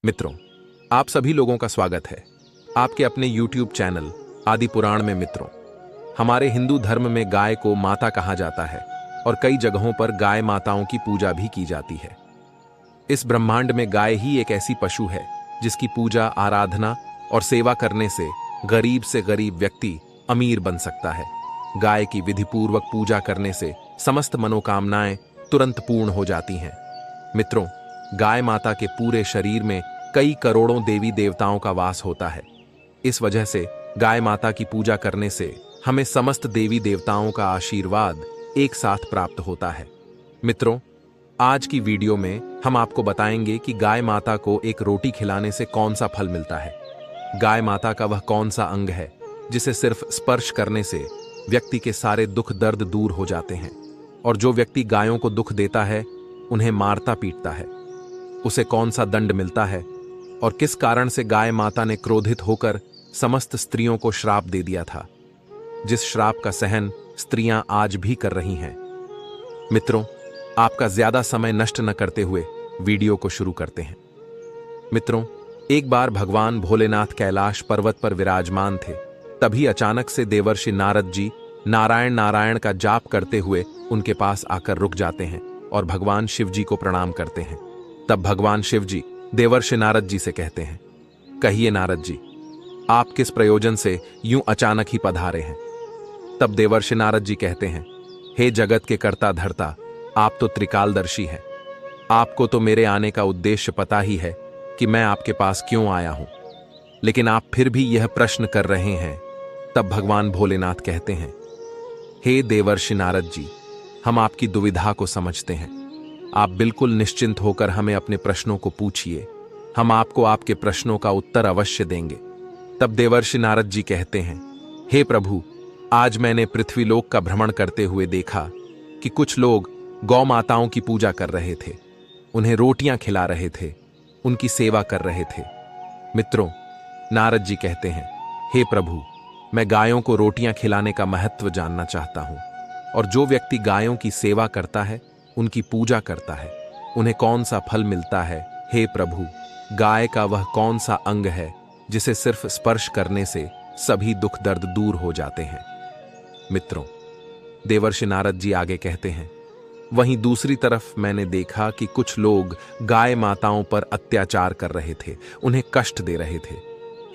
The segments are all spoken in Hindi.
मित्रों, आप सभी लोगों का स्वागत है आपके अपने YouTube चैनल आदि पुराण में। मित्रों, हमारे हिंदू धर्म में गाय को माता कहा जाता है और कई जगहों पर गाय माताओं की पूजा भी की जाती है। इस ब्रह्मांड में गाय ही एक ऐसी पशु है जिसकी पूजा, आराधना और सेवा करने से गरीब व्यक्ति अमीर बन सकता है। गाय की विधिपूर्वक पूजा करने से समस्त मनोकामनाएं तुरंत पूर्ण हो जाती हैं। मित्रों, गाय माता के पूरे शरीर में कई करोड़ों देवी देवताओं का वास होता है। इस वजह से गाय माता की पूजा करने से हमें समस्त देवी देवताओं का आशीर्वाद एक साथ प्राप्त होता है। मित्रों, आज की वीडियो में हम आपको बताएंगे कि गाय माता को एक रोटी खिलाने से कौन सा फल मिलता है। गाय माता का वह कौन सा अंग है जिसे सिर्फ स्पर्श करने से व्यक्ति के सारे दुख दर्द दूर हो जाते हैं, और जो व्यक्ति गायों को दुख देता है, उन्हें मारता पीटता है, उसे कौन सा दंड मिलता है, और किस कारण से गाय माता ने क्रोधित होकर समस्त स्त्रियों को श्राप दे दिया था, जिस श्राप का सहन स्त्रियां आज भी कर रही हैं। मित्रों, आपका ज्यादा समय नष्ट न करते हुए वीडियो को शुरू करते हैं। मित्रों, एक बार भगवान भोलेनाथ कैलाश पर्वत पर विराजमान थे। तभी अचानक से देवर्षि नारद जी नारायण नारायण का जाप करते हुए उनके पास आकर रुक जाते हैं और भगवान शिव जी को प्रणाम करते हैं। तब भगवान शिव जी देवर्षि नारद जी से कहते हैं, कहिए नारद जी, आप किस प्रयोजन से यूं अचानक ही पधारे हैं। तब देवर्षि नारद जी कहते हैं, हे जगत के कर्ता धर्ता, आप तो त्रिकालदर्शी हैं। आपको तो मेरे आने का उद्देश्य पता ही है कि मैं आपके पास क्यों आया हूं, लेकिन आप फिर भी यह प्रश्न कर रहे हैं। तब भगवान भोलेनाथ कहते हैं, हे देवर्षि नारद जी, हम आपकी दुविधा को समझते हैं। आप बिल्कुल निश्चिंत होकर हमें अपने प्रश्नों को पूछिए, हम आपको आपके प्रश्नों का उत्तर अवश्य देंगे। तब देवर्षि नारद जी कहते हैं, हे प्रभु, आज मैंने पृथ्वीलोक का भ्रमण करते हुए देखा कि कुछ लोग गौ माताओं की पूजा कर रहे थे, उन्हें रोटियां खिला रहे थे, उनकी सेवा कर रहे थे। मित्रों, नारद जी कहते हैं, हे प्रभु, मैं गायों को रोटियां खिलाने का महत्व जानना चाहता हूं, और जो व्यक्ति गायों की सेवा करता है, उनकी पूजा करता है, उन्हें कौन सा फल मिलता है। हे प्रभु, गाय का वह कौन सा अंग है जिसे सिर्फ स्पर्श करने से सभी दुख दर्द दूर हो जाते हैं। मित्रों, देवर्षि नारद जी आगे कहते हैं, वहीं दूसरी तरफ मैंने देखा कि कुछ लोग गाय माताओं पर अत्याचार कर रहे थे, उन्हें कष्ट दे रहे थे।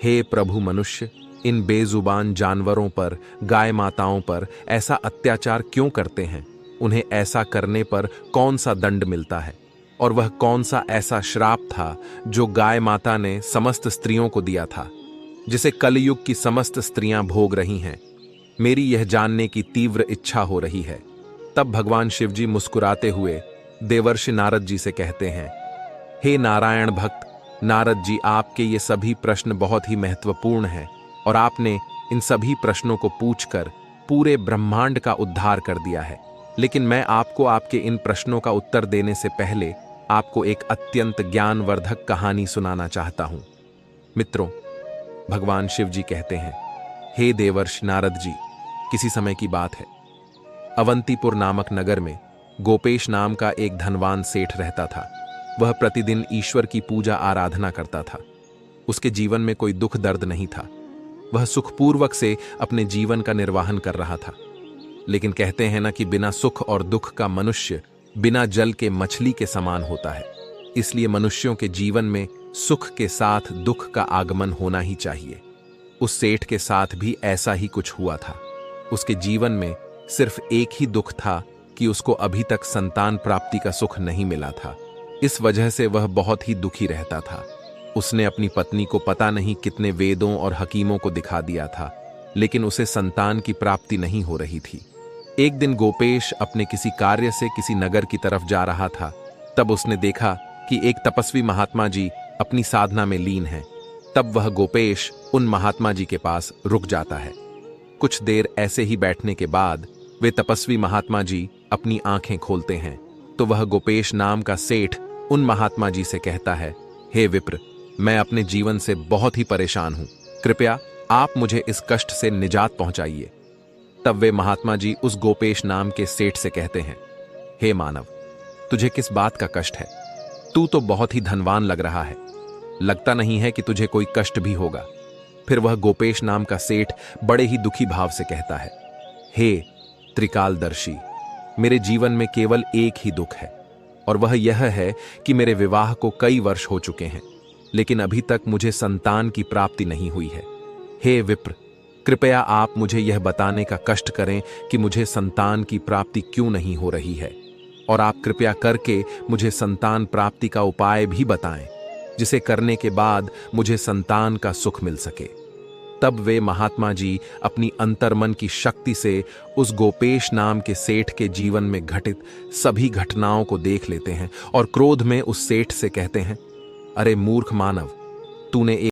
हे प्रभु, मनुष्य इन बेजुबान जानवरों पर, गाय माताओं पर ऐसा अत्याचार क्यों करते हैं? उन्हें ऐसा करने पर कौन सा दंड मिलता है, और वह कौन सा ऐसा श्राप था जो गाय माता ने समस्त स्त्रियों को दिया था, जिसे कलयुग की समस्त स्त्रियां भोग रही हैं? मेरी यह जानने की तीव्र इच्छा हो रही है। तब भगवान शिव जी मुस्कुराते हुए देवर्षि नारद जी से कहते हैं, हे नारायण भक्त नारद जी, आपके ये सभी प्रश्न बहुत ही महत्वपूर्ण हैं, और आपने इन सभी प्रश्नों को पूछकर पूरे ब्रह्मांड का उद्धार कर दिया है। लेकिन मैं आपको आपके इन प्रश्नों का उत्तर देने से पहले आपको एक अत्यंत ज्ञानवर्धक कहानी सुनाना चाहता हूं। मित्रों, भगवान शिव जी कहते हैं, हे देवर्षि नारद जी, किसी समय की बात है, अवंतीपुर नामक नगर में गोपेश नाम का एक धनवान सेठ रहता था। वह प्रतिदिन ईश्वर की पूजा आराधना करता था। उसके जीवन में कोई दुख दर्द नहीं था। वह सुखपूर्वक से अपने जीवन का निर्वाहन कर रहा था। लेकिन कहते हैं ना कि बिना सुख और दुख का मनुष्य बिना जल के मछली के समान होता है। इसलिए मनुष्यों के जीवन में सुख के साथ दुख का आगमन होना ही चाहिए। उस सेठ के साथ भी ऐसा ही कुछ हुआ था। उसके जीवन में सिर्फ एक ही दुख था कि उसको अभी तक संतान प्राप्ति का सुख नहीं मिला था। इस वजह से वह बहुत ही दुखी रहता था। उसने अपनी पत्नी को पता नहीं कितने वेदों और हकीमों को दिखा दिया था, लेकिन उसे संतान की प्राप्ति नहीं हो रही थी। एक दिन गोपेश अपने किसी कार्य से किसी नगर की तरफ जा रहा था। तब उसने देखा कि एक तपस्वी महात्मा जी अपनी साधना में लीन हैं। तब वह गोपेश उन महात्मा जी के पास रुक जाता है। कुछ देर ऐसे ही बैठने के बाद वे तपस्वी महात्मा जी अपनी आंखें खोलते हैं, तो वह गोपेश नाम का सेठ उन महात्मा जी से कहता है, हे विप्र, मैं अपने जीवन से बहुत ही परेशान हूं, कृपया आप मुझे इस कष्ट से निजात पहुंचाइए। तब वे महात्मा जी उस गोपेश नाम के सेठ से कहते हैं, हे मानव, तुझे किस बात का कष्ट है? तू तो बहुत ही धनवान लग रहा है। लगता नहीं है कि तुझे कोई कष्ट भी होगा। फिर वह गोपेश नाम का सेठ बड़े ही दुखी भाव से कहता है, हे त्रिकालदर्शी, मेरे जीवन में केवल एक ही दुख है, और वह यह है कि मेरे विवाह को कई वर्ष हो चुके हैं, लेकिन अभी तक मुझे संतान की प्राप्ति नहीं हुई है। हे विप्र, कृपया आप मुझे यह बताने का कष्ट करें कि मुझे संतान की प्राप्ति क्यों नहीं हो रही है, और आप कृपया करके मुझे संतान प्राप्ति का उपाय भी बताएं, जिसे करने के बाद मुझे संतान का सुख मिल सके। तब वे महात्मा जी अपनी अंतर्मन की शक्ति से उस गोपेश नाम के सेठ के जीवन में घटित सभी घटनाओं को देख लेते हैं और क्रोध में उस सेठ से कहते हैं, अरे मूर्ख मानव, तूने